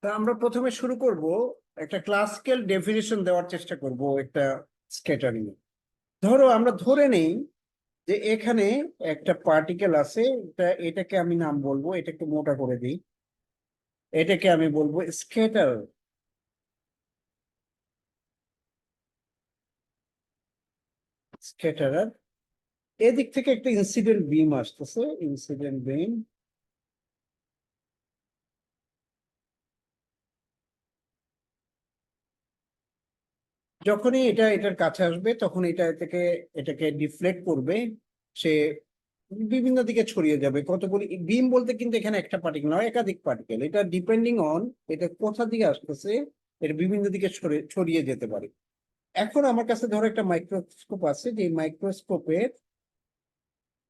তা আমরা প্রথমে শুরু করব, একটা ক্লাসিক্যাল ডেফিনিশন দেওয়ার চেষ্টা করব একটা স্ক্যাটারিং। ধরো আমরা ধরে নেই যে এখানে একটা পার্টিকেল আছে, এটাকে আমি নাম বলবো, এটাকে মোটা করে দিই, এটাকে আমি বলবো স্ক্যাটার। স্ক্যাটারার এদিক থেকে একটা ইনসিডেন্ট বিম আসতেছে, ইনসিডেন্ট বিম। যখনই এটা এটার কাছে আসবে তখন এটা থেকে এটাকে ডিফ্লেক্ট করবে, সে বিভিন্ন দিকে ছড়িয়ে যাবে। কতগুলি বিম বলতে কিন্তু এখানে একটা পার্টিকেল নয়, একাধিক পার্টিকেল, এটা ডিপেন্ডিং অন এটা কোথা দিকে আসতেছে, এটা বিভিন্ন দিকে ছড়িয়ে যেতে পারে। এখন আমার কাছে ধরো একটা মাইক্রোস্কোপ আছে, যে মাইক্রোস্কোপের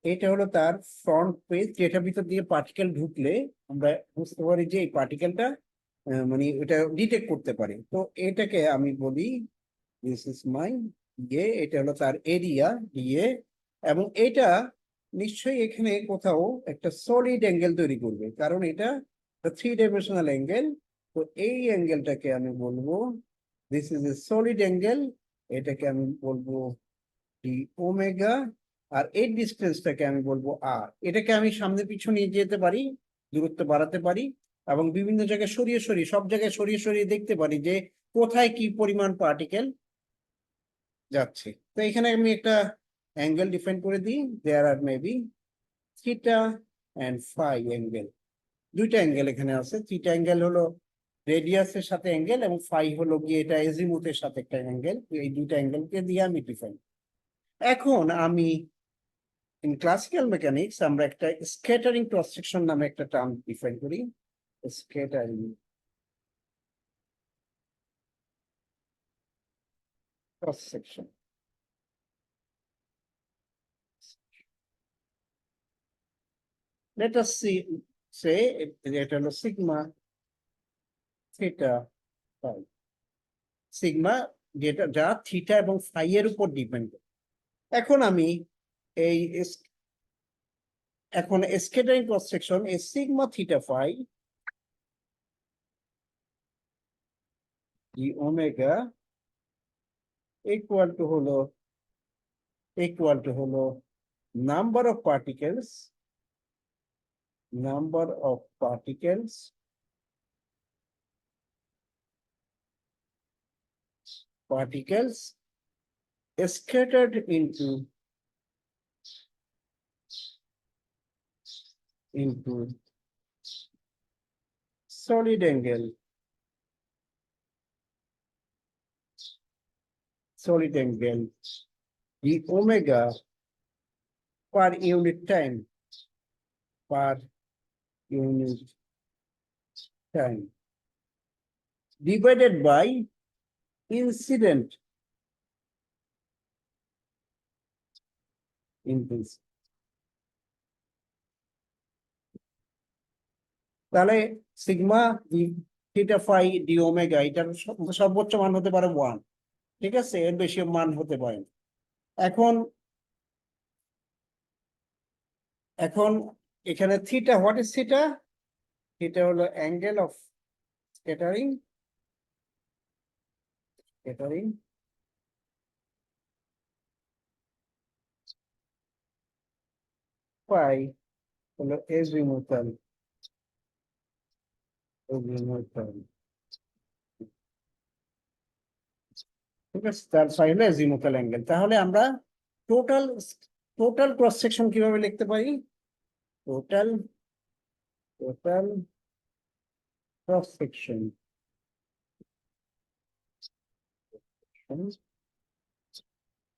এটা হলো তার ফ্রন্ট পেজ, যেটার ভিতর দিয়ে পার্টিকেল ঢুকলে আমরা বুঝতে পারি যে এই পার্টিকেলটা মানে এটা ডিটেক্ট করতে পারে। তো এটাকে আমি বলি দিস ইজ মাই ইয়ে, এটা হলো তার এরিয়া ইয়ে। এবং এটা নিশ্চয়ই এখানে কোথাও একটা সলিড অ্যাঙ্গেল তৈরি করবে, কারণ এটা থ্রি ডাইমেনশনাল অ্যাঙ্গেল। তো এই অ্যাঙ্গেলটাকে আমি বলবো this is a solid angle, এটাকে আমি বলবো ডি ওমেগা। আর এই ডিস্টেন্সটাকে আমি বলবো আর। এটাকে আমি সামনে পিছু নিয়ে যেতে পারি, দূরত্ব বাড়াতে পারি, এবং বিভিন্ন জায়গায় সরিয়ে সরিয়ে, সব জায়গায় সরিয়ে সরিয়ে দেখতে পারি যে কোথায় কি পরিমাণ পার্টিকেল যাচ্ছে। তো এখানে আমি একটা অ্যাঙ্গেল ডিফাইন করে দিই, there are maybe theta and phi angle. দুইটা অ্যাঙ্গেল এখানে আছে, থিটা অ্যাঙ্গেল হলো রেডিয়াসের সাথে অ্যাঙ্গেল, এবং ফাই হলো গিয়ে এটা এজিমুথের সাথে একটা অ্যাঙ্গেল। এই দুইটা অ্যাঙ্গেলকে দিয়ে আমি ডিফাইন। এখন আমি ইন ক্লাসিক্যাল মেকানিক্স আমরা একটা স্ক্যাটারিং ক্রস সেকশন নামে একটা টার্ম ডিফাইন করি। Scattering cross section, let us see say এটা হলো সিগমা থিটা ফাই। সিগমা যেটা যা থিটা এবং ফাই এর উপর ডিপেন্ড করে। এখন আমি এই এখন স্ক্যাটারিং ক্রস সেকশন এই sigma theta phi g omega equal to হলো number of particles, number of particles scattered into solid angle the omega per unit time divided by incident intensity। তাহলে sigma theta phi D omega এটার সর্বোচ্চ মান হতে পারে 1, ঠিক আছে, এর বেশি মান হতে পারে না। এখন এখন এখানে theta, what is theta? Theta হলো অ্যাঙ্গেল অফ স্ক্যাটারিং, স্ক্যাটারিং পাই হলো এজিমুথাল, এজিমুথাল, ঠিক আছে, তার সাই হলো এজিমুথাল অ্যাঙ্গেল। তাহলে আমরা টোটাল টোটাল ক্রস সেকশন কিভাবে লিখতে পারি? টোটাল টোটাল ক্রস সেকশন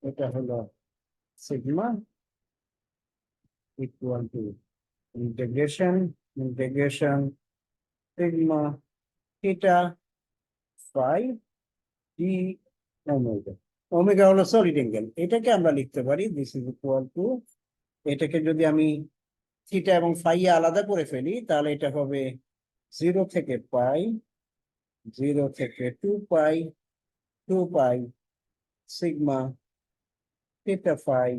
এটা হলো sigma equal to integration sigma theta phi D omega. Omega হলো সলিড অ্যাঙ্গেল, এটাকে আমরা লিখতে পারি দিস ইজ ইকুয়াল টু, এটাকে যদি আমি থিটা এবং ফাই আলাদা করে ফেলি তাহলে এটা হবে 0 থেকে পাই, 0 থেকে 2 pi, 2 pi sigma theta phi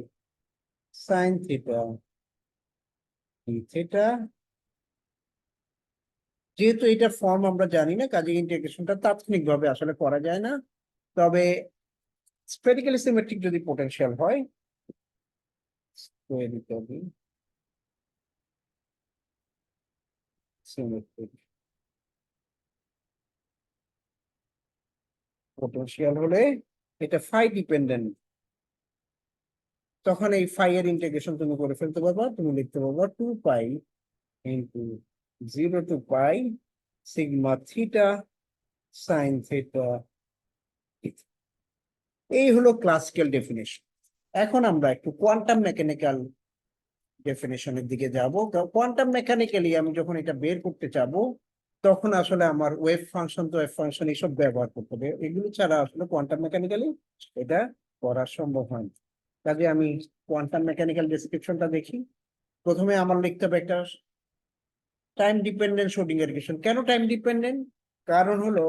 sine theta D theta যেহেতু এটা ফর্ম আমরা জানি না, কাজে ইন্টিগ্রেশনটা তাৎক্ষণিকভাবে আসলে করা যায় না। তবে স্ফেরিক্যালি সিমেট্রিক যদি পোটেনশিয়াল হয়, স্ফেরিক্যালি সিমেট্রিক পোটেনশিয়াল হলে এটা ফাই ডিপেন্ডেন্ট, তখন এই ফাই এর ইন্টিগ্রেশন তুমি করে ফেলতে পারবা। তুমি লিখতে পারবা 2 pi into 0 to π sigma theta sine theta. এই হলো ক্লাসিক্যাল ডেফিনেশন। এখন আমরা একটু কোয়ান্টাম মেকানিক্যাল ডেফিনেশনের দিকে যাব। কোয়ান্টাম মেকানিক্যালি আমি যখন এটা বের করতে যাব, তখন আসলে আমার ওয়েভ ফাংশন তো ওয়েভ ফাংশন এইসব ব্যবহার করতে হবে, এগুলো ছাড়া আসলে কোয়ান্টাম মেকানিক্যালি এটা করা সম্ভব হয় না। কাজে আমি কোয়ান্টাম মেকানিক্যাল ডেসক্রিপশনটা দেখি। প্রথমে আমার লিখতে হবে একটা টাইম ডিপেন্ডেন্ট শ্রোডিঙ্গার ইকুয়েশন। কেন টাইম ডিপেন্ডেন্ট? কারণ হলো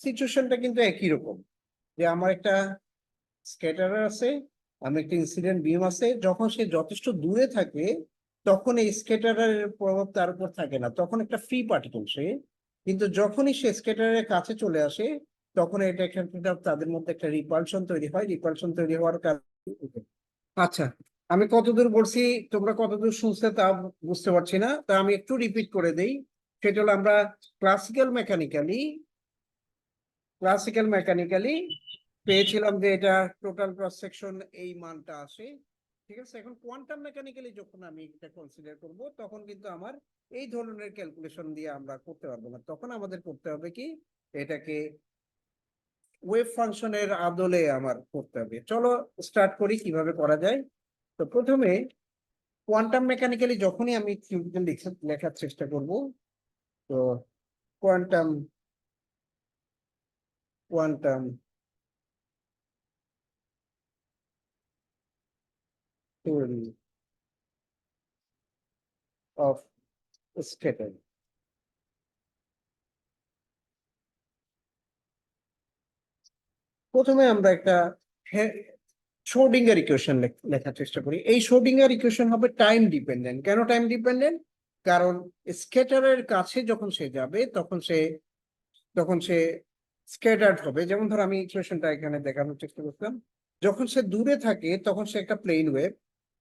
সিচুয়েশনটা কিন্তু একই রকম, যে আমার একটা স্ক্যাটারার আছে, আমি একটা ইনসিডেন্ট বিম আছে, যখন সে যথেষ্ট দূরে থাকে তখন এই স্ক্যাটারের প্রভাব তার উপর থাকে না, তখন একটা ফ্রি পার্টিকেল সে। কিন্তু যখনই সে স্ক্যাটারের কাছে চলে আসে, তখন এটা একটা তাদের মধ্যে একটা রিপালশন তৈরি হয়, রিপালশন তৈরি হওয়ার কারণে। আচ্ছা, আমি কতদূর বলছি, তোমরা কতদূর শুনছে তা বুঝতে পারছি না, তা আমি একটু রিপিট করে দেই। সেটা হলো আমরা ক্লাসিক্যাল মেকানিক্যালি ক্লাসিক্যাল মেকানিক্যালি পেয়েছিলাম যে এটা টোটাল ক্রস সেকশন এই মানটা আসে। ঠিক আছে, এখন কোয়ান্টাম মেকানিক্যালি যখন আমি এটা কনসিডার করব, তখন কিন্তু আমার এই ধরনের ক্যালকুলেশন দিয়ে আমরা করতে পারবো না, তখন আমাদের করতে হবে কি, এটাকে ওয়েভ ফাংশনের আদলে আমার করতে হবে। চলো স্টার্ট করি কিভাবে করা যায়। তো প্রথমে কোয়ান্টাম মেকানিক্যালি যখনই আমি থিওরিটা লেখার চেষ্টা করব, তো quantum quantum theory of scatter, প্রথমে আমরা একটা শ্রোডিঙ্গার ইকুয়েশন লেখার চেষ্টা করি। এই শ্রোডিঙ্গার ইকুয়েশন হবে টাইম ডিপেন্ডেন্ট। কেন টাইম ডিপেন্ডেন্ট? কারণ স্ক্যাটারের কাছে যখন সে যাবে, তখন সে স্ক্যাটার্ড হবে। যেমন ধর আমি ইকুয়েশনটা এখানে দেখানোর চেষ্টা করতাম, যখন সে দূরে থাকে তখন সে একটা প্লেন ওয়েভ,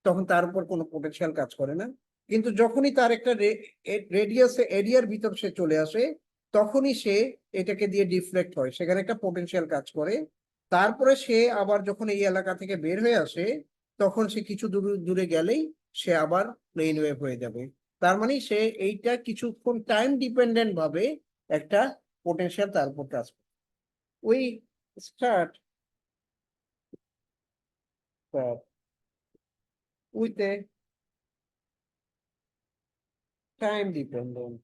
তখন তার উপর কোনো পোটেনশিয়াল কাজ করে না। কিন্তু যখনই তার একটা রেডিয়াসে এরিয়ার ভিতর সে চলে আসে, তখনই সে এটাকে দিয়ে ডিফ্লেক্ট হয়, সেখানে একটা পোটেনশিয়াল কাজ করে। তারপরে সে আবার যখন এই এলাকা থেকে বের হয়ে আসে, তখন সে কিছু দূরে দূরে গেলেই সে আবার প্লেন ওয়েভ হয়ে যাবে। তার মানে সে এইটা কিছুক্ষণ টাইম ডিপেন্ডেন্ট ভাবে একটা potential তার উপর কাজ করে। We start with a time dependent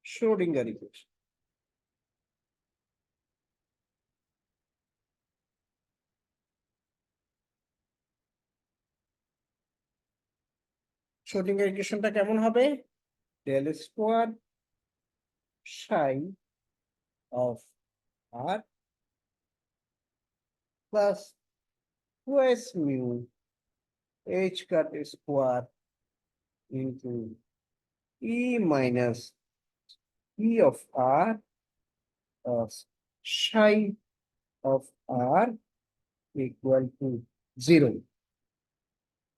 Schrodinger equation. Schrodinger equationটা কেমন হবে? Del square psi of r plus twice mu h cut square into e minus e of r plus psi of r equal to 0.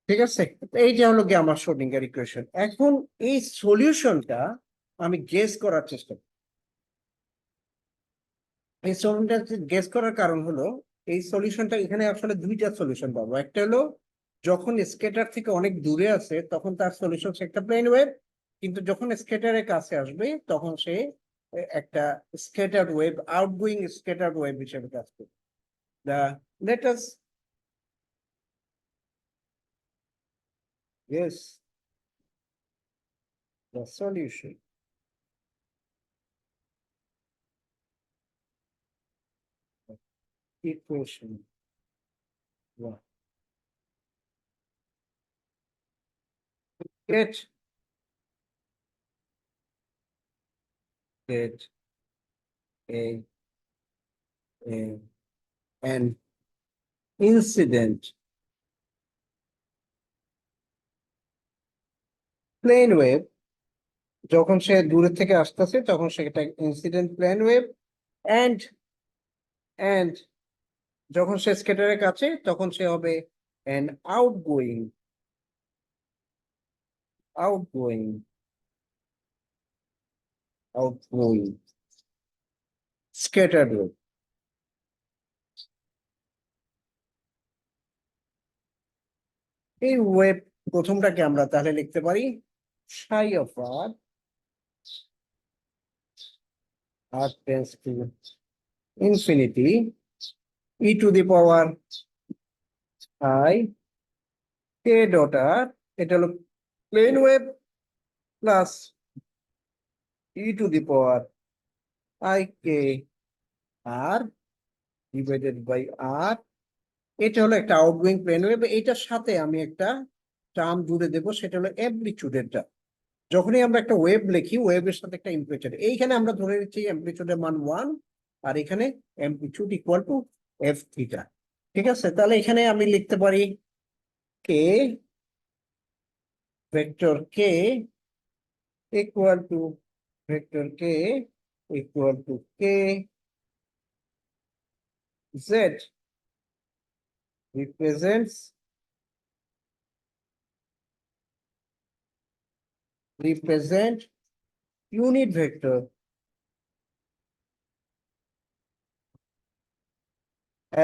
ঠিক আছে, এইটা হলো কি আমার Schrödinger equation. এখন এই সলিউশনটা আমি গেস করার চেষ্টা করি। এই সলিউশনটা গেস করার কারণ হলো, এই সলিউশনটা এখানে আসলে দুইটা সলিউশন পাবো। একটা হলো যখন স্কেটার থেকে অনেক দূরে আছে তখন তার সলিউশন একটা প্লেন ওয়েভ, কিন্তু যখন স্কেটারের কাছে আসবে তখন সে একটা scattered wave, outgoing scattered wave হিসেবে কাজ করবে। The let us guess the solution. Equation 1. Get get a, a an incident plane wave যখন সে দূরের থেকে আসতেছে তখন সেটা incident plane wave, and and যখন সে স্কেটারের কাছে তখন সে হবে an outgoing outgoing outgoing scattered wave. এই ওয়েভ প্রথমটাকে আমরা তাহলে লিখতে পারি psi of r tends to infinity e to the power I k dot r, এটা হলো plane wave, plus e to the power I k r divided by r, এটা হলো একটা আউটগোয়িং প্লেন ওয়েভ। এটার সাথে আমি একটা টার্ম জুড়ে দেবো, সেটা হলো অ্যামপ্লিটিউডেরটা। যখনই আমরা একটা ওয়েভ লিখি, ওয়েভের সাথে একটা অ্যামপ্লিটিউড, এইখানে আমরা ধরে নিচ্ছি অ্যামপ্লিটিউডের মান 1, আর এখানে amplitude equal to f theta. ঠিক আছে, তাহলে এখানে আমি লিখতে পারি k vector k equal to vector k equal to k z represents unit vector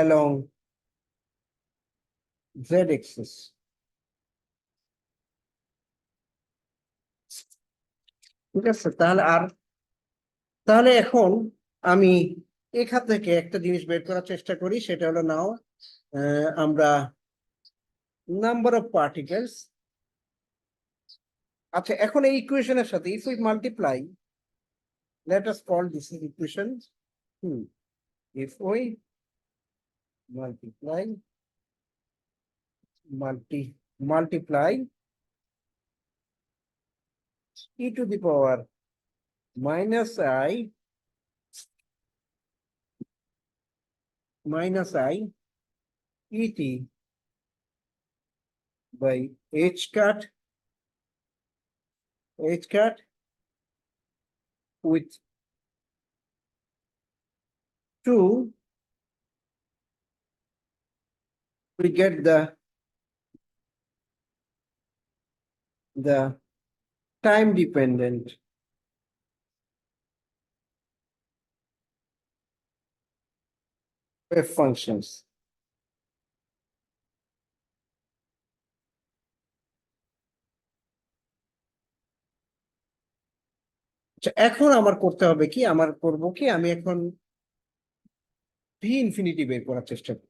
along z axis। ঠিক আছে, তাহলে এখন আমি এখান থেকে একটা জিনিস বের করার চেষ্টা করি, সেটা হলো নাও আমরা নাম্বার অফ পার্টিকেলস। আচ্ছা, এখন এই ইকুয়েশনের সাথে if we multiply, let us call this is equation 2, if we multiply e to the power minus i et by h cut with 2, we get the time dependent wave functions। আচ্ছা, এখন আমার করতে হবে কি, আমি এখন ভি ইনফিনিটি বের করার চেষ্টা করি।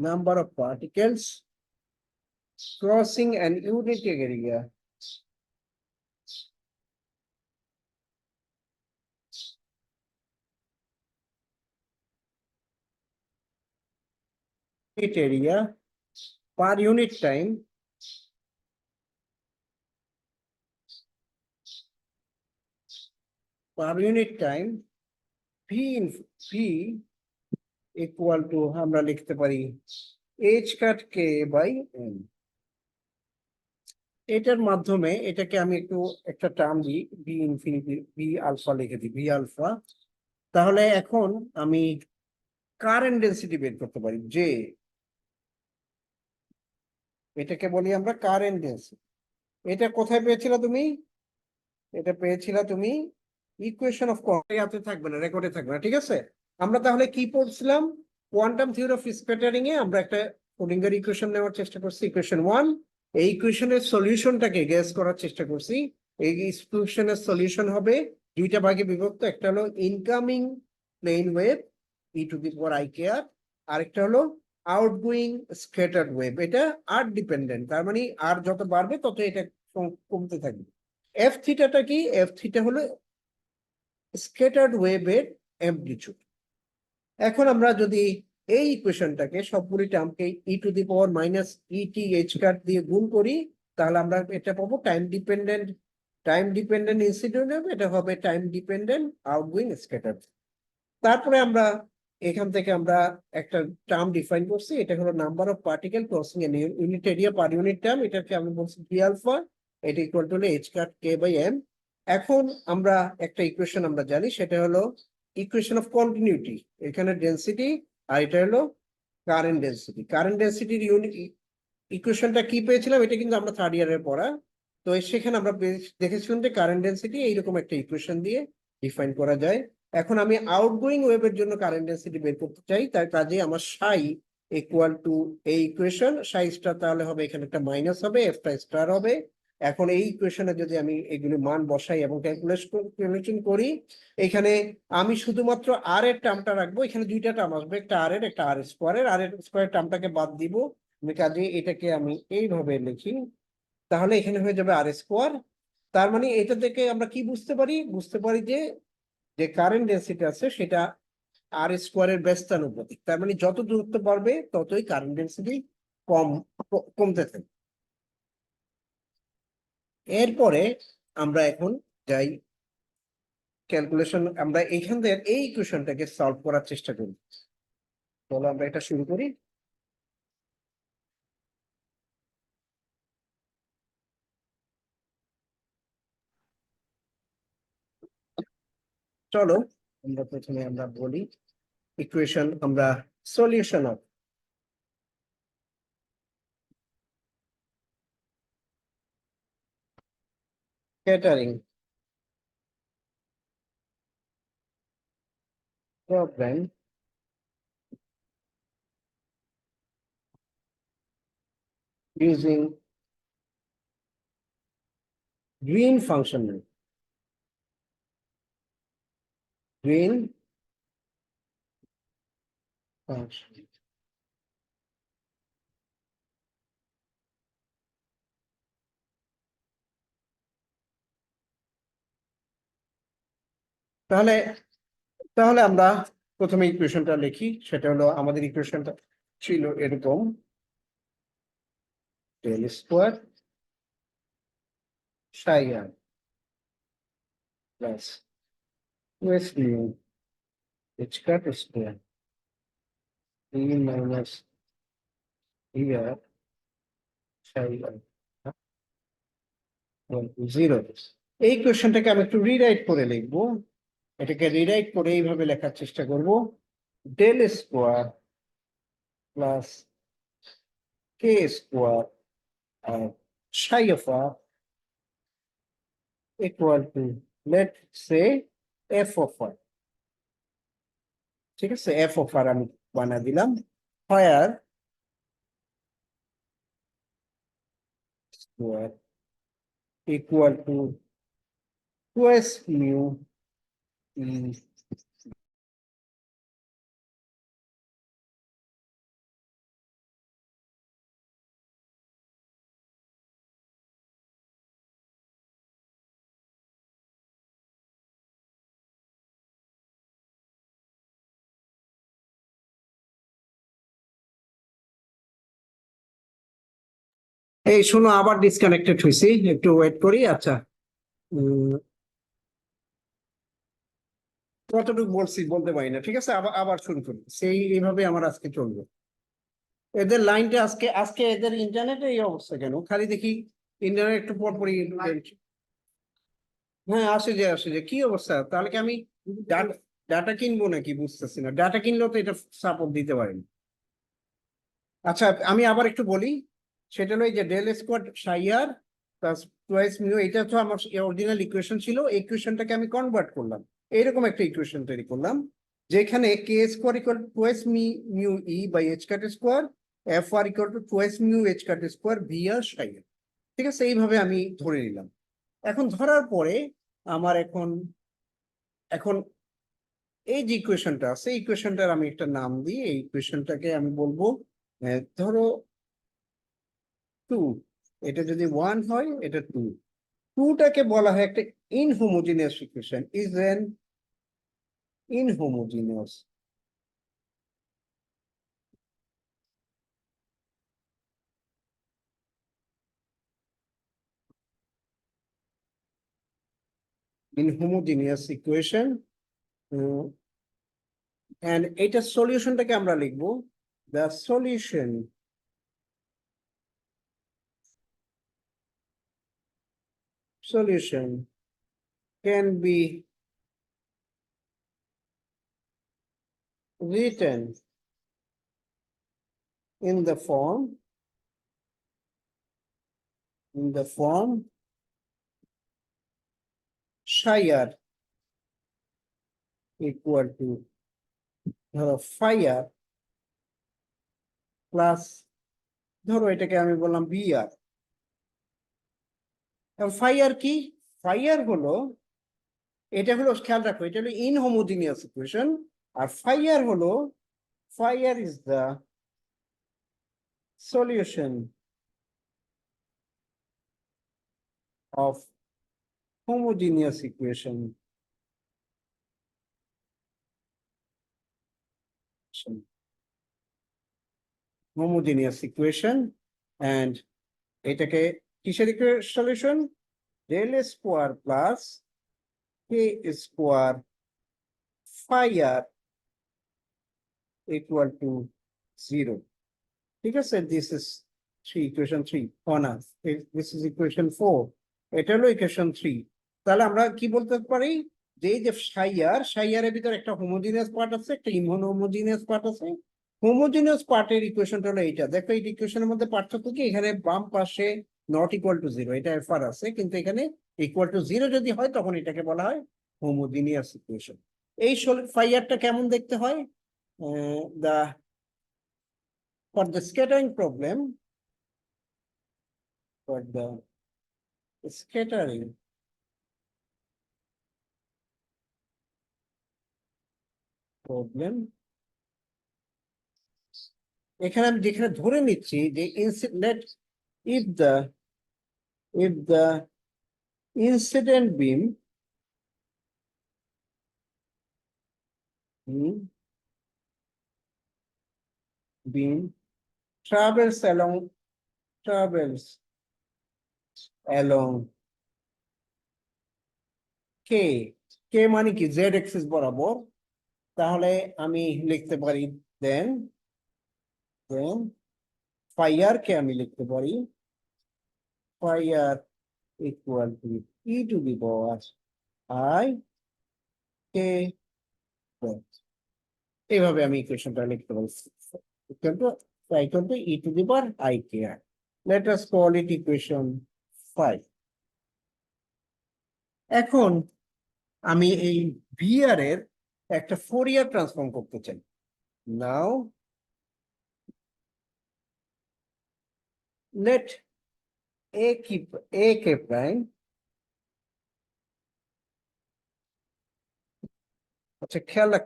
Number of particles crossing an unit area per unit time v equal to আমরা লিখতে পারি h cut k by n। এটার মাধ্যমে এটাকে আমি একটা টার্ম দিই, ভি ইনফিনিটি, ভি আলফা লিখে দিই, ভি আলফা। তাহলে এখন আমি কারেন্ট ডেন্সিটি বের করতে পারি, যে এটাকে বলি আমরা কারেন্ট ডেন্সিটি। এটা কোথায় পেয়েছিলা তুমি? এটা পেয়েছিলা তুমি ইকুয়েশন অফ কোয়ান্টাম, থাকবে না, রেকর্ডে থাকবে না। ঠিক আছে, আমরা তাহলে কি পড়ছিলাম? কোয়ান্টাম থিওরি অফ স্প্যাটারিং এ আমরা একটা স্ক্রোডিঙ্গার ইকুয়েশন নেওয়ার চেষ্টা করছি, ইকুয়েশন 1। এই ইকুয়েশনের সলিউশনটাকে গেস করার চেষ্টা করছি। এই ইকুয়েশনের সলিউশন হবে দুইটা ভাগে বিভক্ত, একটা হলো incoming plane wave e to the power I k r, আরেকটা হলো আউটগোয়িং স্ক্যাটার্ড ওয়েভ। এটা আর ডিপেন্ডেন্ট, তার মানে আর যত বাড়বে তত এটা কমতে থাকবে। এফ থিটাটা কি? এফ থিটা হলো স্ক্যাটার্ড ওয়েভের অ্যামপ্লিটিউড। এখন আমরা যদি এই ইকুয়েশনটাকে সবগুলি টার্মকে e to the power minus e t h cut দিয়ে গুণ করি, তাহলে আমরা এটা পাবো time dependent time dependent incident হবে, এটা হবে টাইম ডিপেন্ডেন্ট আউটগোয়িং স্ক্যাটার। তারপরে আমরা এখান থেকে আমরা একটা টার্ম ডিফাইন করছি, এটা হলো number of particle crossing in unit area per unit term, এটাকে আমি বলছি ভি আলফা, এটা equal to H cut K by M. এখন আমরা একটা ইকুয়েশন আমরা জানি, সেটা হলো ইকুয়েশন অফ কন্টিনিউটি। এখানে ডেন্সিটি আর এটা হলো কারেন্ট ডেন্সিটি। কারেন্ট ডেন্সিটির ইউনিট ইকুয়েশনটা কি পেয়েছিলাম, এটা কিন্তু আমরা থার্ড ইয়ারের পড়া। তো সেখানে আমরা দেখেছিলাম যে কারেন্ট ডেন্সিটি এইরকম একটা ইকুয়েশন দিয়ে ডিফাইন করা যায়। এখন আমি আউটগোয়িং ওয়েভের জন্য কারেন্ট ডেন্সিটি বের করতে চাই, তার কাজে আমার সাই ইকুয়াল টু এই ইকুয়েশন, সাই স্টার তাহলে হবে এখানে একটা মাইনাস হবে, এফটা স্টার হবে। এখন এই ইকুয়েশনে যদি আমি এগুলি মান বসাই এবং ক্যালকুলেশন করি, এখানে আমি শুধুমাত্র আর এর টার্মটা রাখবো। এখানে দুইটা টার্ম আসবে, একটা আর এর একটা আর স্কোয়ারের। আর এর স্কোয়ার টার্মটাকে বাদ দিব, আমি কাজে এটাকে আমি এইভাবে লিখি, তাহলে এখানে হয়ে যাবে আর স্কোয়ার। তার মানে এটা থেকে আমরা কি বুঝতে পারি, বুঝতে পারি যে যে কারেন্ট ডেন্সিটি আছে সেটা আর স্কোয়ারের ব্যস্তানুপাতিক। তার মানে যত দূরত্ব বাড়বে ততই কারেন্ট ডেন্সিটি কম কমতে থাকে। এরপরে আমরা এখন যাই ক্যালকুলেশন, আমরা এইখান থেকে এই ইকুয়েশনটাকে সলভ করার চেষ্টা করি। তাহলে আমরা এটা শুরু করি। চলো আমরা প্রথমে আমরা বলি ইকুয়েশন, আমরা solution of scattering problem using green function, green function। তাহলে তাহলে আমরা প্রথমে ইকুয়েশনটা লিখি, সেটা হলো আমাদের ইকুয়েশনটা ছিল এরকম, del square psi r plus two s mu h cut square e minus e r psi r zero. এই কোয়েশ্চনটাকে আমি একটু রিরাইট করে লিখবো, এটাকে রিরাইট করে এইভাবে লেখার চেষ্টা করব, ডেল স্কোয়ার প্লাস কে স্কোয়ার আর psi of r equal to let say f of r. ঠিক আছে, এফ অফ আর আমি বানা দিলাম, fire square equal to twice mu e. এই শোনো, আবার ডিসকানেক্টেড হয়েছি, একটু ওয়েট করি। আচ্ছা, কতটুকু বলছি বলতে পারি না, ঠিক আছে, আবার আবার শুরু করি। সেই এইভাবে আমার আজকে চলবে। এদের লাইনটা আজকে আজকে এদের ইন্টারনেটে এই অবস্থা কেন, খালি দেখি ইন্টারনেট একটু পর পরই। হ্যাঁ, আসে যে কি অবস্থা, তাহলে কি আমি ডাটা কিনবো নাকি বুঝতেছি না, ডাটা কিনলেও তো এটা সাপোর্ট দিতে পারেন। আচ্ছা, আমি আবার একটু বলি, সেটা হলো এই যে del square psi r plus twice mu, এটা তো আমার অরিজিনাল ইকুয়েশন ছিল, এই ইকুয়েশনটাকে আমি কনভার্ট করলাম, এইরকম একটা ইকুয়েশন তৈরি করলাম, যেখানে k square equal to twice mu e by h cut square, f r equal to twice mu h cut square v r psi r. ঠিক আছে, এইভাবে আমি ধরে নিলাম। এখন ধরার পরে আমার এখন এখন এই যে ইকুয়েশনটা আছে, ইকুয়েশনটার আমি একটা নাম দিই, এই ইকুয়েশনটাকে আমি বলবো ধরো টু। এটা যদি ওয়ান হয়, এটা টু। টুটাকে বলা হয় একটা inhomogeneous equation, is an inhomogeneous inhomogeneous equation and এটার সলিউশনটাকে আমরা লিখবো the solution can be written in the form psi r equal to phi r plus ধরো এটাকে আমি বললাম বি আর। ফাই আর কি? ফাই আর হলো, এটা হলো খেয়াল রাখো, এটা হলো ইনহোমোজিনিয়াস ইকুয়েশন, আর ফাই আর হলো, phi R is the solution of homogeneous equation. Homogeneous equation and এটাকে কিসের সলিউশন? Del square plus K square phi R equal to 0। ঠিক আছে, this is equation 3 on us. This is equation 4. এটা হলো ইকুয়েশন 3। তাহলে আমরা কি বলতে পারি যে এই যে সাই আর এর ভিতরে একটা হোমোজিনিয়াস পার্ট আছে, একটা ইনহোমোজিনিয়াস পার্ট আছে। হোমোজিনিয়াস পার্টের ইকুয়েশনটা হলো এইটা। দেখো এই ইকুয়েশনের মধ্যে পার্থক্য কি, এখানে বাম পাশে নট ইকুয়াল টু 0, এটা এফ আর আছে, কিন্তু এখানে ইকুয়াল টু 0 যদি হয় তখন এটাকে বলা হয় হোমোজিনিয়াস ইকুয়েশন। এই ফাইয়ারটা কেমন দেখতে হয়? দা for the scattering problem, এখানে আমি যেখানে ধরে নিচ্ছি যে let if the incident beam travels along k মানে কি z axis বরাবর, তাহলে আমি লিখতে পারি দেন phi r কে আমি লিখতে পারি phi r equal to e to the power I k, এইভাবে আমি ইকুয়েশনটা লিখতে পারি equal to e to the power I k r. Let us call it equation 5. এখন আমি এই ভিআর এর একটা ফোরিয়ার ট্রান্সফর্ম করতে চাই। নাও let a k prime, আচ্ছা খেয়াল রাখ,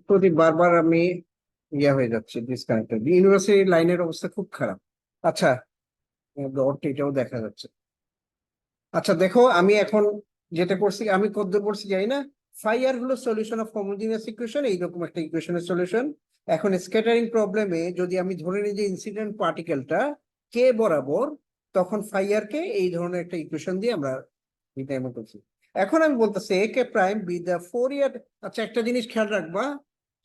প্রতি বারবার আমি হয়ে যাচ্ছে ডিসকানেক্টেড, ইউনিভার্সিটি লাইনের অবস্থা খুব খারাপ। আচ্ছা এটাও দেখা যাচ্ছে। আচ্ছা দেখো আমি এখন যেটা করছি, আমি কতদূর পড়ছি জানি না। ফাই আর হলো সলিউশন অফ হোমোজিনিয়াস ইকুয়েশন, এইরকম একটা ইকুয়েশনের সলিউশন। এখন স্ক্যাটারিং প্রবলেমে যদি আমি ধরে নিই যে ইনসিডেন্ট পার্টিকেলটা কে বরাবর, তখন ফাই আর কে এই ধরনের একটা ইকুয়েশন দিয়ে আমরা নির্ণয় করছি। এখন আমি বলতেছি এ কে প্রাইম বি দা ফোরিয়ার। আচ্ছা একটা জিনিস খেয়াল রাখবা,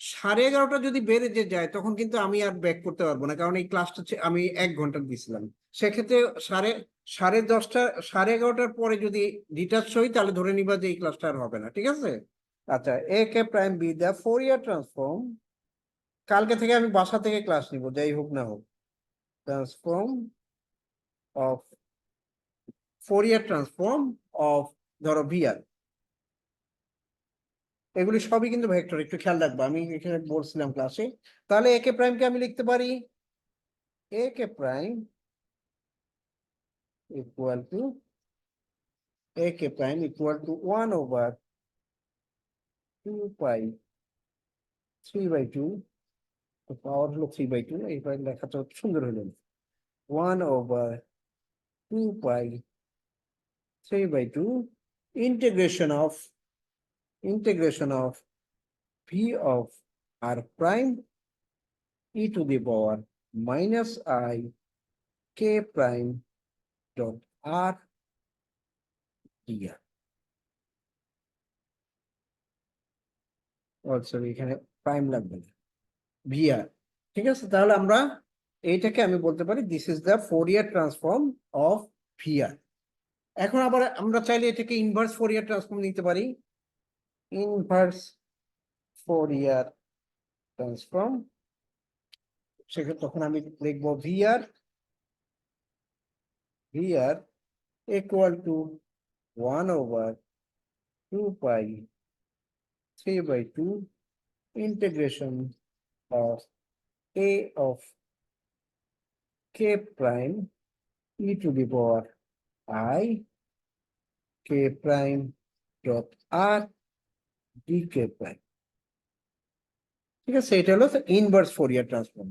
11:30 যদি বেড়ে যে যায় তখন কিন্তু আমি আর ব্যাক করতে পারবো না, কারণ এই ক্লাসটা আমি 1 ঘন্টা দিয়েছিলাম। সেক্ষেত্রে 10:30 11:30 পরে যদি ডিটাচ হই তাহলে ধরে নিবা যে এই ক্লাসটা আর হবে না, ঠিক আছে? আচ্ছা এ কে প্রাইম বি দা ফোরিয়ার ট্রান্সফর্ম, কালকে থেকে আমি বাসা থেকে ক্লাস নিব যাই হোক না হোক, transform of Fourier transform of ধরো ভিআর, এগুলি সবই কিন্তু ভেক্টর, একটু খেয়াল রাখবো, আমি এখানে বলছিলাম ক্লাসে। তাহলে এ কে প্রাইমকে আমি লিখতে পারি A k prime equal to one over 2 pi 3/2, power হলো 3/2, এইবার লেখাটা সুন্দর হলো 1/2 pi 3/2 integration of integration of v of r prime e to the power minus I k prime dot r dr. Sorry এখানে প্রাইম লাগবে না, VR. ঠিক আছে, তাহলে আমরা এইটাকে আমি বলতে পারি this is the Fourier transform of VR. এখন আবার আমরা চাইলে এটাকে ইনভার্স ফোরিয়ার ট্রান্সফর্ম নিতে পারি, ইনভার্স ফোরিয়ার ট্রান্সফর্ম। সেক্ষেত্রে তখন আমি লিখবো v r equal to 1/2π3/2 integration of a of k prime e to the power I k prime dot r dk prime। ঠিক আছে, এটা হলো ইনভার্স ফোরিয়ার ট্রান্সফর্ম।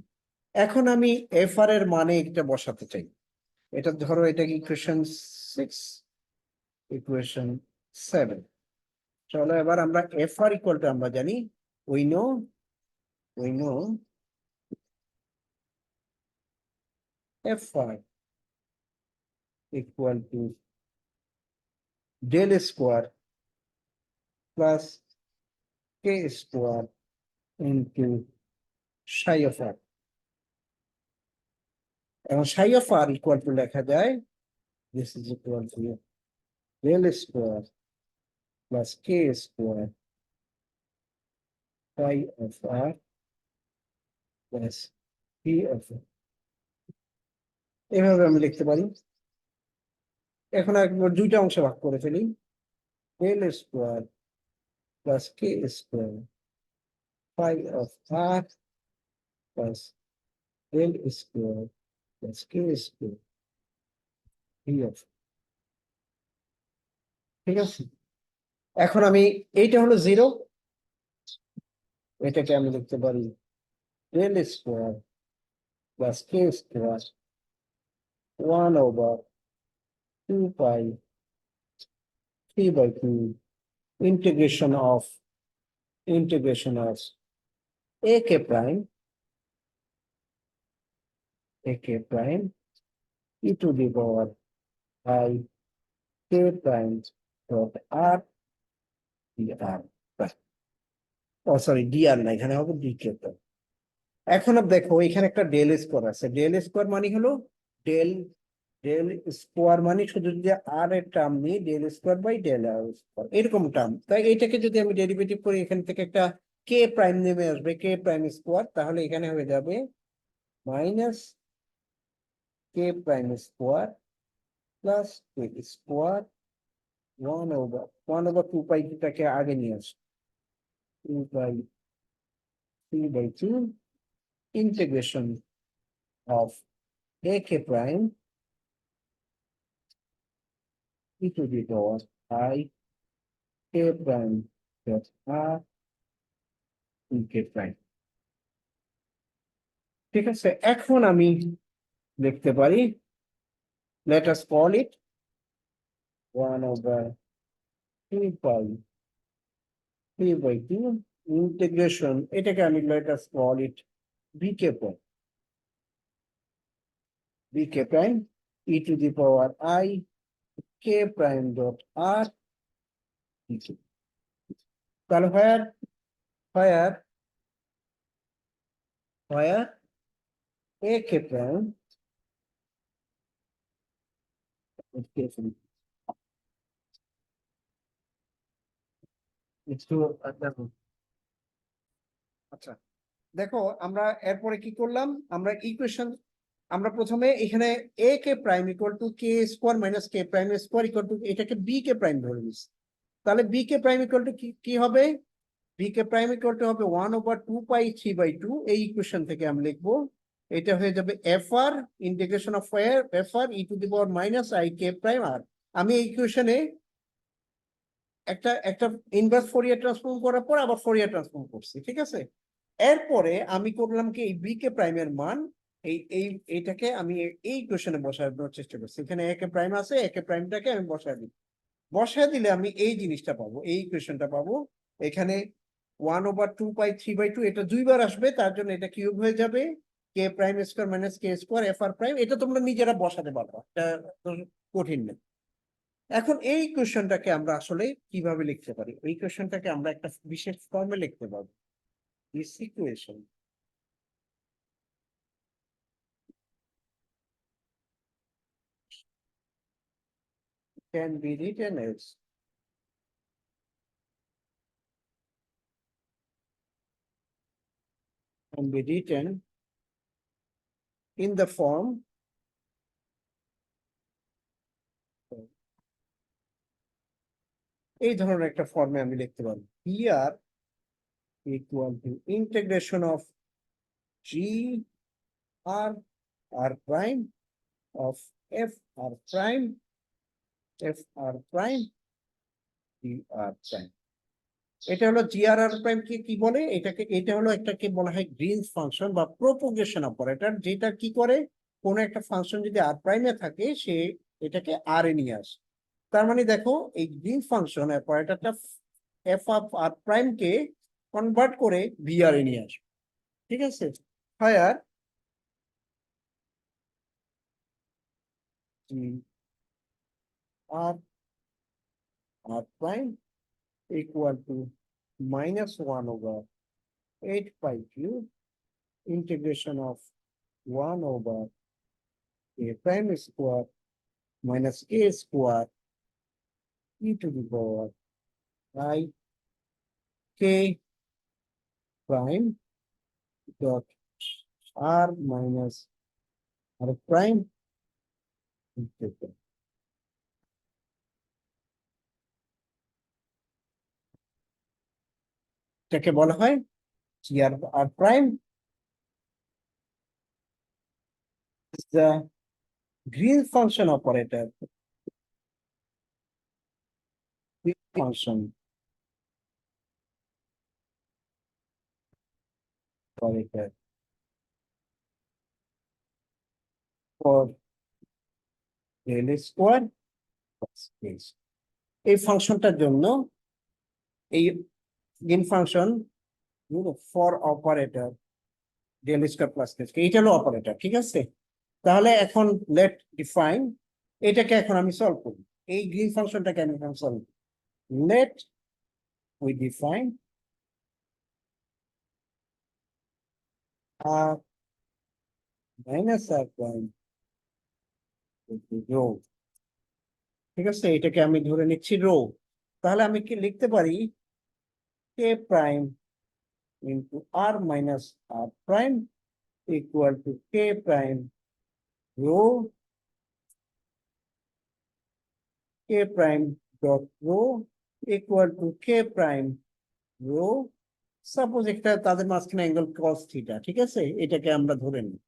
এখন আমি এফ আর এর মানে এটা বসাতে চাই। এটা ধরো এটা ইকুয়েশন 6, ইকুয়েশন 7। চলো এবার আমরা এফ আর ইকুয়াল টু আমরা জানি we know fr equal to del square plus k square into psi of r, এবং psi of r equal to লেখা যায় this is equal to del square plus k square phi of r plus p of r। এভাবে আমি লিখতে পারি। এখন একবার দুইটা অংশে ভাগ করে ফেলি, del square plus k square phi of r plus del square plus k square p of r। ঠিক আছে, এখন আমি এইটা হলো 0, এটাকে আমি লিখতে পারি del square plus k square 1/2π3/2 integration of a k prime e to the power I k prime dot r dr, sorry dr না, এখানে হবে dk prime। এখন দেখো এখানে একটা ডেল স্কোয়ার আছে, ডেল স্কোয়ার মানে হলো ডেল স্কোয়ার মানে শুধু যদি আর এর টার্ম নিই del square by del R square এরকম টার্ম। তাই এটাকে যদি আমি ডেরিভেটিভ করি এখান থেকে একটা কে প্রাইম নেমে আসবে, কে প্রাইম স্কোয়ার, তাহলে এখানে হয়ে যাবে মাইনাস কে প্রাইম স্কোয়ার প্লাস কে স্কোয়ার 1/2πটাকে আগে নিয়ে আসবে 2/3/2 integration of a k prime e to the power I k prime dot r dk prime। ঠিক আছে, এখন আমি লিখতে পারি let us call it 1/3/2 integration, এটাকে আমি let us call it bk prime e to the power I k prime dot r dk। তাহলে where a k prime আচ্ছা দেখো আমরা এরপরে কি করলাম, আমরা ইকুয়েশন আমরা প্রথমে এখানে a K prime equal to K square minus K prime square equal two এটাকে b কে প্রাইম ধরে নিচ্ছি। তাহলে b কে প্রাইম ইকুয়াল টু কি হবে, b কে প্রাইম ইকুয়াল টু হবে 1/2π3/2। এই ইকুয়েশন থেকে আমি লিখবো এটা হয়ে যাবে fr integration of fr e two the power minus i k prime r। আমি এই ইকুয়েশনে একটা ইনভার্স ফোরিয়ার ট্রান্সফর্ম করার পর আবার ফোরিয়ার ট্রান্সফর্ম করছি। ঠিক আছে, এরপরে আমি করলাম কি এই বি কে প্রাইমের মান এইটাকে আমি এই ইকুয়েশনে বসানোর চেষ্টা করছি। এখানে এ কে প্রাইম আছে, এ কে প্রাইমটাকে আমি বসায় দিই, বসায় দিলে আমি এই জিনিসটা পাবো, এই ইকুয়েশনটা পাবো এখানে 1/2 পাই 3/2 এটা দুইবার আসবে, তার জন্য এটা কিউব হয়ে যাবে, কে প্রাইম স্কোয়ার মাইনাস কে স্কোয়ার এফ আর প্রাইম। এটা তোমরা নিজেরা বসাতে পারবা, এটা তো কঠিন না। এখন এই কোশ্চেনটাকে আমরা আসলে কিভাবে লিখতে পারি? এই কোশ্চেনটাকে আমরা একটা বিশেষ ফর্মে লিখতে পারবো। This equation can be written as can be written in the form এই ধরনের একটা ফর্মে আমি লিখতে পারবো। Here equal to integration of g r r prime of f r prime f r prime d r prime। এটা হলো জি আর r prime কে কি বলে? এটাকে, এটা হলো একটাকে বলা হয় গ্রিনস ফাংশন বা প্রোপোগেশন অপারেটর, যেটা কি করে কোন একটা ফাংশন যদি আর প্রাইমে থাকে সে এটাকে আর এ নিয়ে আসে। তার মানে দেখো এই গ্রিন ফাংশন অপারেটরটা এফ অফ আর প্রাইম কে কনভার্ট করে ভি আর এ নিয়ে আসে, ঠিক আছে? হায়ার r r prime equal to -1/8 π³ integration of 1/a prime square minus a square e to the power I k prime dot r minus r prime integral। এটাকে বলা হয় জি আর r prime is the green function operator, green function operator for del square plus s। এই ফাংশনটার জন্য এই Green function for operator del square plus S, এইটা হলো operator, ঠিক আছে? তাহলে এখন লেট ডিফাইন, এটাকে এখন আমি সলভ করি, এই গ্রিন ফাংশনটাকে আমি এখন সলভ করি। Let we define R minus R prime rho, ঠিক আছে? এটাকে আমি ধরে নিচ্ছি রো। তাহলে আমি কি লিখতে পারি? K prime into r minus R prime equal to k prime rho k prime dot rho equal to k prime rho. Suppose একটা তাদের মাঝখানে অ্যাঙ্গেল কস থিটা, ঠিক আছে? এটাকে আমরা ধরে নিই।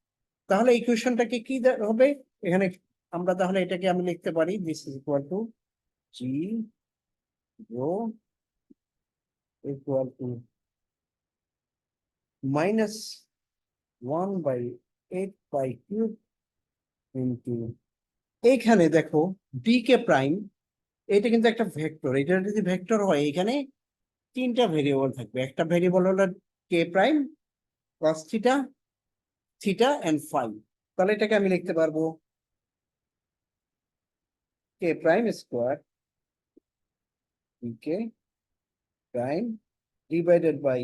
তাহলে ইকুয়েশনটাকে কি হবে এখানে? আমরা তাহলে এটাকে আমি লিখতে পারি this is equal to g rho equal to -1/8 π³ into, এইখানে দেখো ডি কে প্রাইম, এটা কিন্তু একটা ভেক্টর, এটা যদি ভেক্টর হয় এখানে তিনটা ভেরিয়েবল থাকবে। একটা ভেরিয়েবল হলো k prime cos theta theta and phi. তাহলে এটাকে আমি লিখতে পারবো k prime square K prime divided by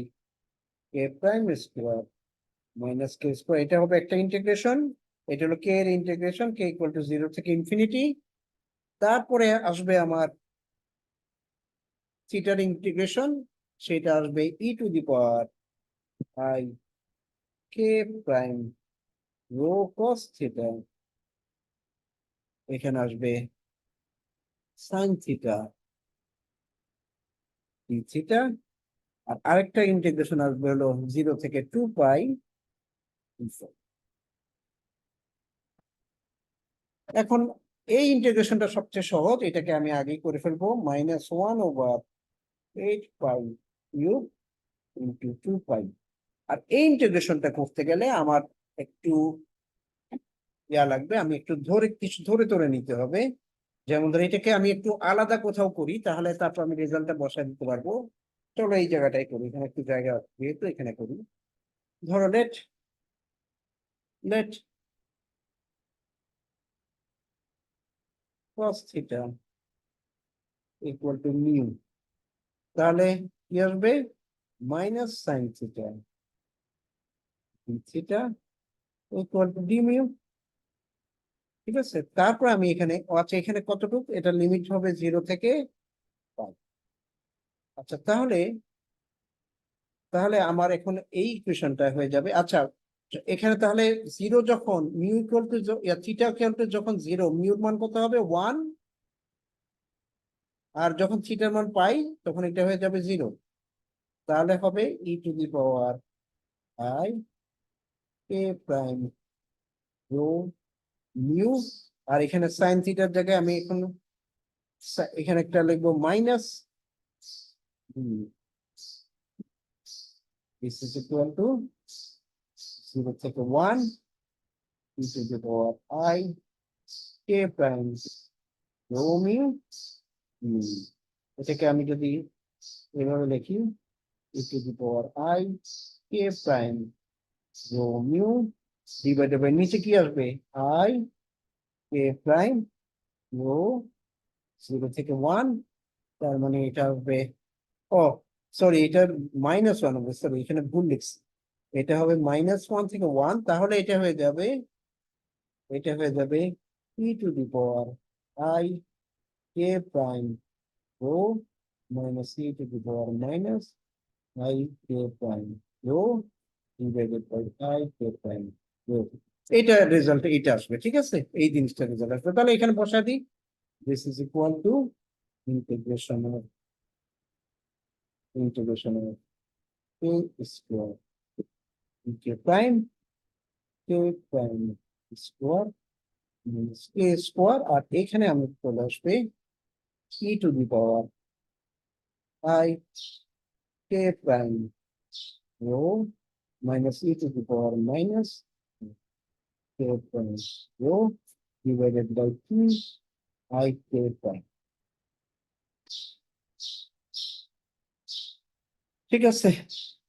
K prime square minus K square. এটা হবে একটা ইন্টিগ্রেশন, এটা হলো কে এর ইন্টিগ্রেশন, কে ইকুয়াল টু 0 থেকে ইনফিনিটি। তারপরে আসবে আমার থিটার ইন্টিগ্রেশন, সেটা আসবে e to the power I K prime rho cos theta, এখানে আসবে সাইন থিটা ডি থিটা। আর আরেকটা ইন্টিগ্রেশন আসবে হলো 0 থেকে 2 পাই। এখন এই ইন্টিগ্রেশনটা সবচেয়ে সহজ, এটাকে আমি আগেই করে ফেলবো, -1/8 π³ ইন্টু 2 পাই। আর এই ইন্টিগ্রেশনটা করতে গেলে আমার একটু ইয়া লাগবে, আমি একটু ধরে কিছু ধরে ধরে নিতে হবে। যেমন ধর এটাকে আমি একটু আলাদা কোথাও করি, তাহলে তারপর আমি রেজাল্টটা বসায় দিতে পারবো। চলো এই জায়গাটাই করি, এখানে একটু জায়গা আছে যেহেতু এখানে করি। ধরো let let cos theta equal to mu, তাহলে কি আসবে minus sine theta theta equal to D mu. ঠিক আছে, তারপর আমি এখানে আচ্ছা এখানে কতটুকু, এটা লিমিট হবে 0 থেকে 5। আচ্ছা তাহলে তাহলে আমার এখন এই ইকুয়েশনটা হয়ে যাবে। আচ্ছা এখানে তাহলে 0 যখন mu equal to theta equal two যখন 0, মিউর মান কত হবে 1, আর যখন থিটার মান পাই তখন এটা হয়ে যাবে 0। তাহলে হবে e to the power I K prime rho mu. আর এখানে সাইন থিটার জায়গায় আমি এখন এখানে একটা লিখবো minus, this is equal to 0 থেকে 1 e to the power I k prime rho mu mu। এটাকে আমি যদি এভাবে লিখি e to the power I k prime rho mu divided by নিচে কি আসবে I k prime rho 0 থেকে 1, তার মানে এটা হবে, ও সরি এটা -1 হবে, সরি এখানে ভুল লিখছি, এটা হবে -1 থেকে 1, তাহলে এটা হয়ে যাবে e two the power I k prime rho minus e to the power minus I k prime rho divided by I k prime rho। এটা রেজাল্ট এটা আসবে, ঠিক আছে, এই জিনিসটা রেজাল্ট আসবে। তাহলে এখানে বসা দিই, this is equal to integration of k square k prime square minus k square, আর এখানে আমি চলে আসবে e to the power I k prime rho minus e to the power minus k prime rho divided by 2 I k prime। ঠিক আছে,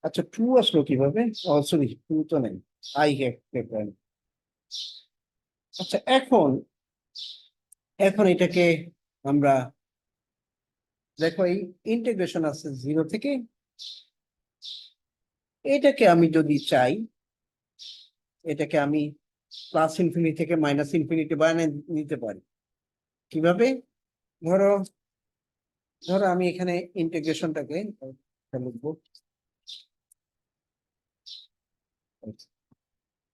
আচ্ছা 2 আসলো কিভাবে, ও sorry 2 তো নেই, I k prime। আচ্ছা এখন এখন এটাকে আমরা দেখো এই ইন্টিগ্রেশন আছে 0 থেকে, এটাকে আমি যদি চাই এটাকে আমি প্লাস ইনফিনিটি থেকে মাইনাস ইনফিনিটি বানিয়ে নিতে পারি। কিভাবে, ধরো ধরো আমি এখানে ইন্টিগ্রেশনটাকে লিখবো,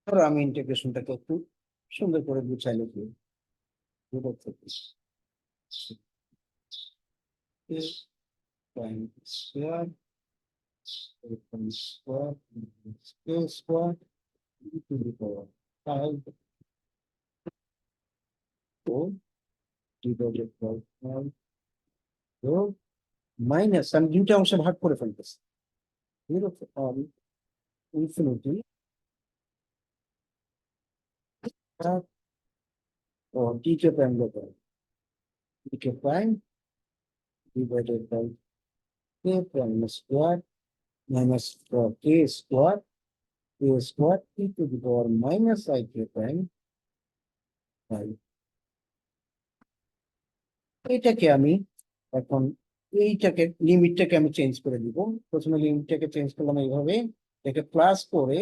ধরো আমি ইন্টিগ্রেশনটাকে একটু সুন্দর করে গুছাই লিখি, 0 থেকে prime square prime square k square e to the power 5 divided by 5 rho minus, আমি দুইটা অংশে ভাগ করে ফেলতেছি, 0 from infinity or dk prime level dk prime divided by k prime square minus k square e to the power minus I k prime 5। এটাকে আমি এখন এইটাকে লিমিটটাকে আমি চেঞ্জ করে দিব। প্রথমে লিমিটটাকে চেঞ্জ করলাম এইভাবে, এটাকে প্লাস করে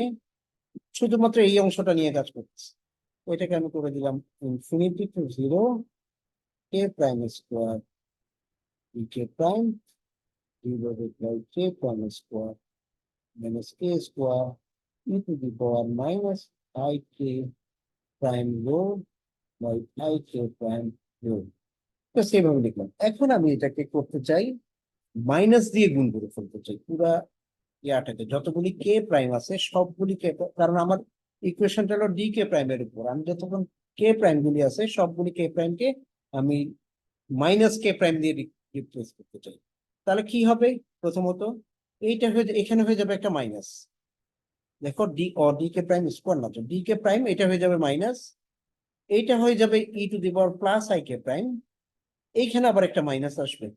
শুধুমাত্র এই অংশটা নিয়ে কাজ করতেছি, ওইটাকে আমি করে দিলাম infinity two 0 k prime square e k prime divided by k prime square minus k square e to the power minus I k prime rho by I k prime rho। তো সেভাবে লিখলাম। এখন আমি এটাকে করতে চাই মাইনাস দিয়ে গুণ করে ফেলতে চাই পুরা ইয়াটাকে, যতগুলি কে প্রাইম আছে সবগুলি কে, কারণ আমার ইকুয়েশনটা হলো ডি কে প্রাইমের উপর, আমি যতক্ষণ কে প্রাইম গুলি আছে সবগুলি কে প্রাইম কে আমি মাইনাস কে প্রাইম দিয়ে রিপ্লেস করতে চাই। তাহলে কি হবে, প্রথমত এইটা হয়ে এখানে হয়ে যাবে একটা মাইনাস, দেখো ডি কে প্রাইম স্কোয়ার না, ডি কে প্রাইম এটা হয়ে যাবে মাইনাস, এইটা হয়ে যাবে E to the power plus I K prime, এইখানে আবার একটা মাইনাস আসবে,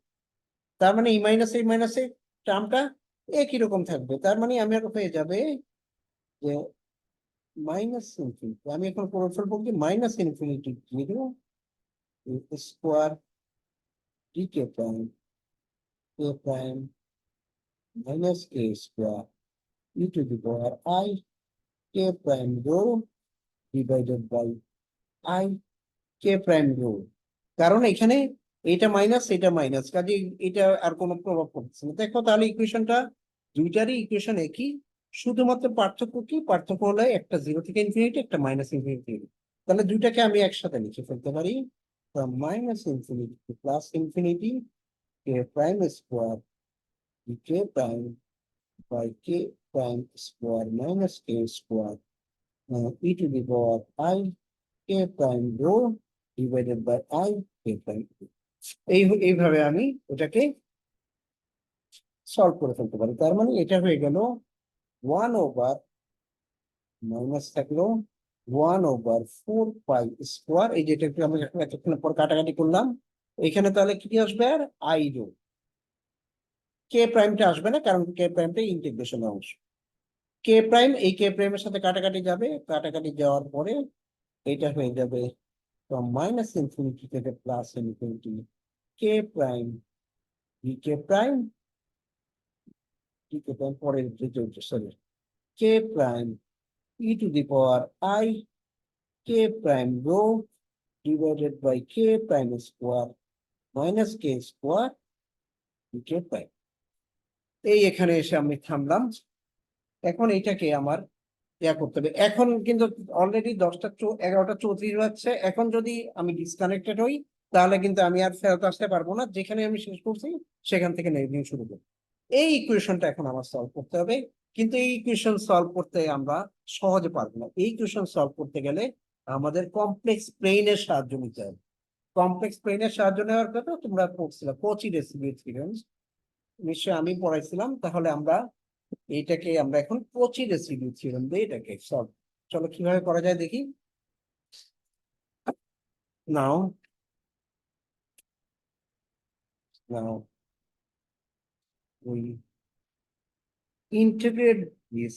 তার মানে এই মাইনাসে টার্মটা একই রকম থাকবে, তার মানে আমার হয়ে যাবে যে মাইনাস ইনফিনিটি, আমি এখন করে ফেলবো কি minus infinity 0 square d k prime K prime minus K square E to the power I K prime rho divided by I K prime rho. কারণ এখানে এটা মাইনাস এটা মাইনাস, কাজে এটা আর কোনো প্রভাব পড়ছে না। দেখো তাহলে ইকুয়েশনটা দুইটারই ইকুয়েশন একই, শুধুমাত্র পার্থক্য কি, পার্থক্য হলো একটা 0 থেকে ইনফিনিটি, একটা মাইনাস ইনফিনিটি। তাহলে দুইটাকে আমি একসাথে লিখে ফেলতে পারি, minus infinity to plus infinity K prime square K prime by K prime square minus K square E to the power I K prime rho divided by I K prime. এইভাবে আমি ওটাকে সলভ করে ফেলতে পারি। তার মানে এটা হয়ে গেল 1/, মাইনাস থাকলো 1/4 পাই স্কোয়ার, এই যেটা একটু আমি এতক্ষণ পর কাটাকাটি করলাম, এখানে তাহলে কি আসবে আর আই রো, কে প্রাইমটা আসবে না কারণ কে প্রাইমটা ইন্টিগ্রেশন অংশ। কে প্রাইম এই কে প্রাইমের সাথে কাটাকাটি যাবে, কাটাকাটি যাওয়ার পরে এটা হয়ে যাবে মাইনাস ইনফিনিটি থেকে plus infinity K prime K prime K prime পরের sorry K prime E to the power I K prime rho divided by K prime square minus K square K prime. এই এখানে এসে আমি থামলাম। এখন এইটাকে আমার ইয়া করতে হবে, এখন কিন্তু অলরেডি 11টা 34 বাজছে, এখন যদি আমি ডিসকানেক্টেড হই তাহলে কিন্তু আমি আর ফেরত আসতে পারবো না, যেখানে আমি শেষ করছি সেখান থেকে নিয়ে শুরু করবো। এই ইকুয়েশনটা এখন আমার সলভ করতে হবে, কিন্তু এই ইকুয়েশন সলভ করতে আমরা সহজে পারবো না। এই ইকুয়েশন সলভ করতে গেলে আমাদের কমপ্লেক্স প্লেনের সাহায্য নিতে হবে। কমপ্লেক্স প্লেনের সাহায্য নেওয়ার কথা তোমরা পড়ছিলে কোচি রেসিডিউ থিওরেম, নিশ্চয়ই আমি পড়াইছিলাম। তাহলে আমরা এইটাকে আমরা এখন কোচি রেসিডিউ থিওরেম দিয়ে এটাকে সলভ, চলো কিভাবে করা যায় দেখি। নাও নাও we integrate this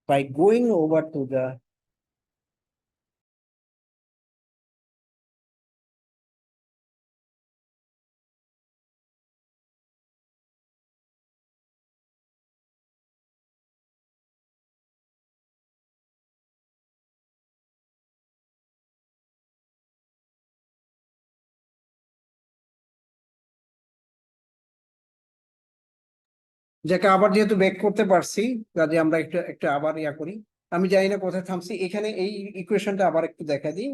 by going over to the যাকে আবার যেহেতু ব্যাক করতে পারছি, কাজে আমরা একটু একটু আবার ইয়া করি। আমি জানি না কোথায় থামছি, এখানে এই ইকুয়েশনটা আবার একটু দেখা দিই।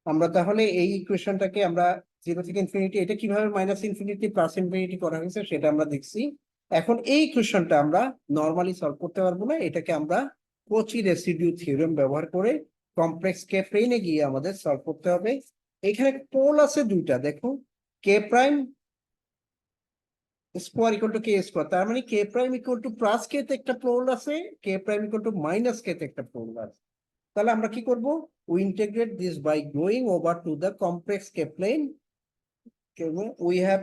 আমরা তাহলে এই ইকুয়েশনটাকে আমরা 0 থেকে ইনফিনিটি, এটা কিভাবে মাইনাস ইনফিনিটি প্লাস ইনফিনিটি করা হয়েছে সেটা আমরা দেখছি। এখন এই ইকুয়েশনটা আমরা নর্মালি সলভ করতে পারবো না, এটাকে আমরা কোচি রেসিডিউ থিওরেম ব্যবহার করে কমপ্লেক্স কে প্লেনে গিয়ে আমাদের সলভ করতে হবে। এখানে পোল আছে দুইটা, দেখো K prime square equal to K square, তার মানে K prime equal to plus K তে একটা পোল আছে, K prime equal to minus K তে একটা পোল আছে। তাহলে আমরা কি করব, we integrate this by going over to the complex K plane, we have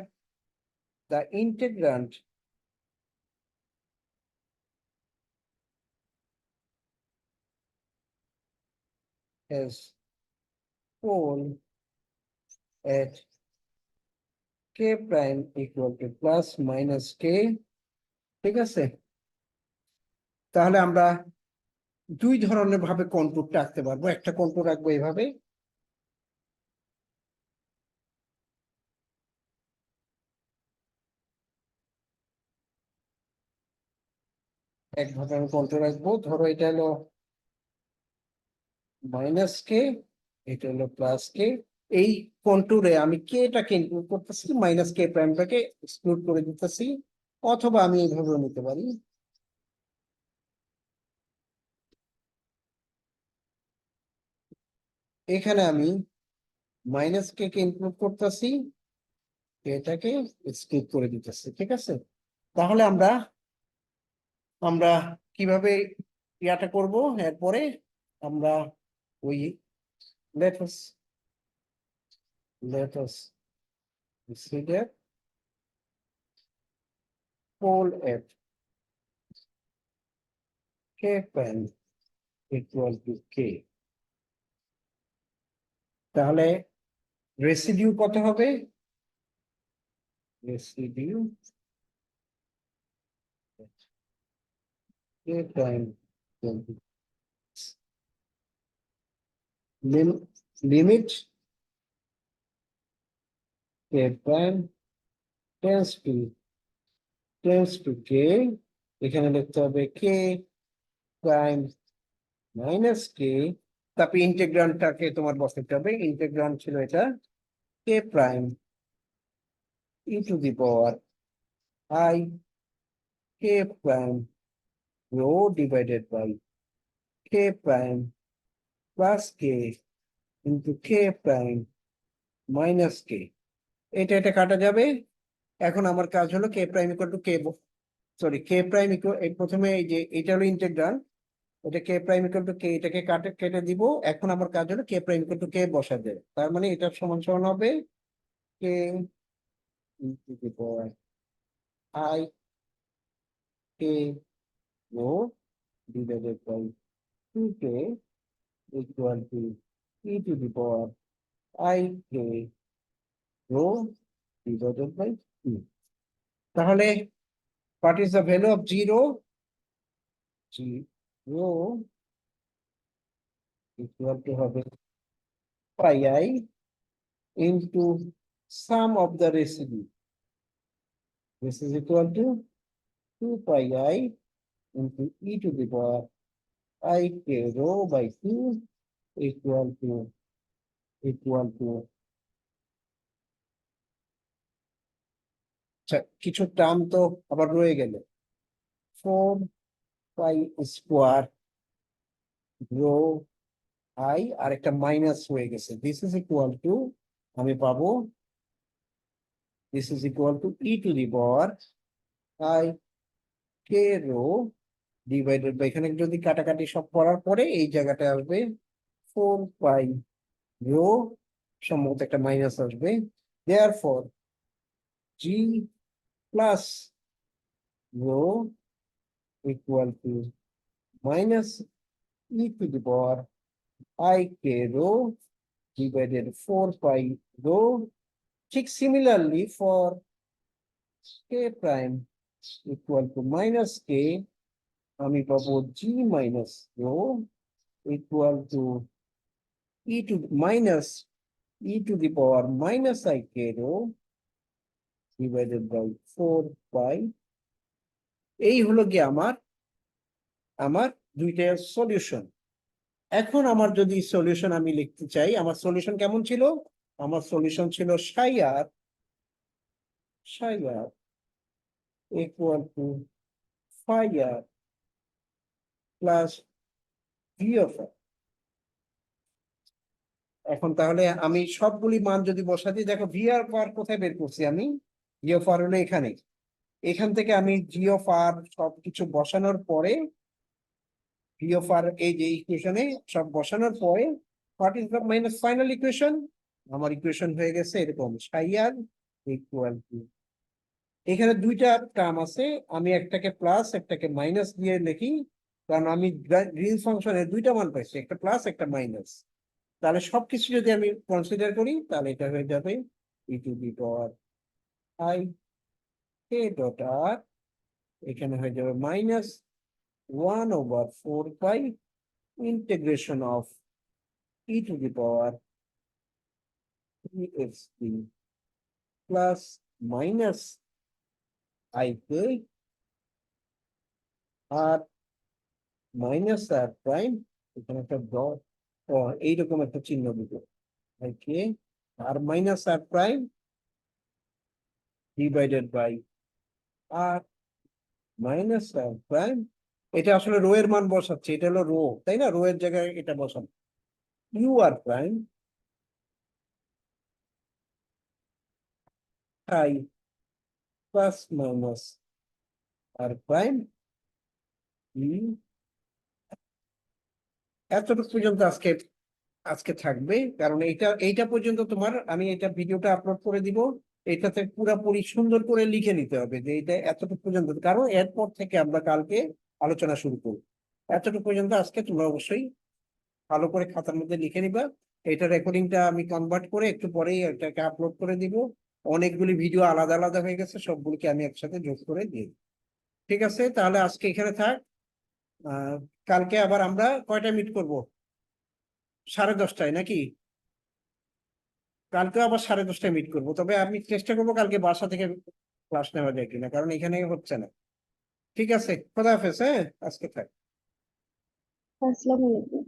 the integrand as pole at k prime equal to plus minus k, ঠিক আছে। তাহলে আমরা দুই ধরনের ভাবে কন্ট্রোলটা আঁকতে পারবো, একটা কন্ট্রোল রাখবো এইভাবে, একভাবে আমি কন্ট্রোল রাখবো। ধরো এটা হলো মাইনাস কে, এটা হলো প্লাস কে, এই কন্ট্যুরে আমি কে টাকে ইনক্লুড করতেছি, মাইনাস কে প্রাইমটাকে এক্সক্লুড করে দিতেছি। অথবা আমি এইভাবে নিতে পারি, এখানে আমি মাইনাস কে কে ইনক্লুড করতেছি, এটাকে এক্সক্লুড করে দিতেছি, ঠিক আছে। তাহলে আমরা আমরা কিভাবে ইয়াটা করব, এরপরে আমরা we let us consider pole F K prime equal to K. তাহলে রেসিডিউ কত হবে? Residue K prime limit K prime tends to K, এখানে লিখতে হবে K prime minus K, তারপরে ইন্টিগ্রান্ডটাকে তোমার বসাতে হবে। ইন্টিগ্রান্ড ছিল এটা K prime e to the power I K prime rho divided by K prime plus K into K prime minus K। এটা কাটা যাবে। এখন আমার কাজ হলো K prime equal to K, sorry K prime equal, প্রথমে এই যে এটা হলো ইন্টিগ্রাল, এটা K prime equal to K, এটাকে কেটে দিব। এখন আমার কাজ হলো K prime equal to K বসাতে। তার মানে এটা সমান সমান হবে K into the power I K rho divided by 2K equal to e to the power I K rho divided by 2। তাহলে what is the value of 0? 0 equal to হবে pi I into sum of the residue. This is equal to 2 pi I into e to the power I K rho by 2 equal to কিছু term তো আবার রয়ে গেল, 4 pi square rho I আর একটা minus হয়ে গেছে। This is equal to, আমি পাবো this is equal to e to the power I K rho divided by, এখানে যদি কাটাকাটি সব করার পরে এই জায়গাটা আসবে 4 pi রো, সম্ভবত একটা মাইনাস আসবে। Therefore G plus rho equal to minus e to the power I K rho divided 4 pi rho। ঠিক similarly for K prime equal to minus K, আমি পাবো G minus rho equal to e to the power minus I K rho divided by 4 pi। এই হলো কি আমার দুইটা solution. এখন আমার যদি সলিউশন আমি লিখতে চাই, আমার সলিউশন কেমন ছিল? আমার সলিউশন ছিল psi r equal to phi r plus v of r। এখন তাহলে আমি সবগুলি মান যদি বসা দিই, দেখো ভি আর পার কোথায় বের করছি আমি, জি অফ আর হলো এখানে। এখান থেকে আমি জি অফ আর সবকিছু বসানোর পরে, ভি অফ আর এই যে ইকুয়েশনে সব বসানোর পরে what is the minus final equation, আমার ইকুয়েশন হয়ে গেছে এরকম psi r ইকুয়াল টু, এখানে দুইটা টার্ম আছে, আমি একটাকে প্লাস একটাকে মাইনাস দিয়ে লিখি, কারণ আমি গ্রিন ফাংশনে দুইটা মান পাইছি, একটা প্লাস একটা মাইনাস। তাহলে সবকিছু যদি আমি কনসিডার করি তাহলে এটা হয়ে যাবে E to the power I K dot R, এখানে হয়ে যাবে minus 1/4 pi integration of E to the power EXP plus minus I K R minus R prime, এখানে একটা ডট এইরকম একটা চিহ্ন দিব I K R minus R prime divided by R minus R prime. এটা আসলে রো এর মান বসাচ্ছে, এটা হলো রো, তাই না? রো এর জায়গায় এটা বসান, U R prime I plus minus R prime E. এতটুকু পর্যন্ত আজকে আজকে থাকবে, কারণ এইটা পর্যন্ত তোমার আমি এটা ভিডিওটা আপলোড করে দিব। এটাতে পুরাপুরি সুন্দর করে লিখে নিতে হবে যে এটা এতটুকু পর্যন্ত, কারণ এরপর থেকে আমরা কালকে আলোচনা শুরু করব। এতটুকু পর্যন্ত আজকে তোমরা অবশ্যই ভালো করে খাতার মধ্যে লিখে নিবা। এটা রেকর্ডিংটা আমি কনভার্ট করে একটু পরেই এটাকে আপলোড করে দিব। অনেকগুলি ভিডিও আলাদা আলাদা হয়ে গেছে, সবগুলিকে আমি একসাথে যোগ করে দিই। ঠিক আছে, তাহলে আজকে এখানে থাক। আহ কালকে আবার আমরা কয়টা মিট করব? 10:30টায় নাকি? কালকে আবার 10:30টায় মিট করবো, তবে আমি চেষ্টা করবো কালকে বাসা থেকে ক্লাস নেওয়া যায় কিনা, কারণ এখানে হচ্ছে না। ঠিক আছে, খোদা হাফেজ, হ্যাঁ, আজকে থাক। আসসালামু আলাইকুম।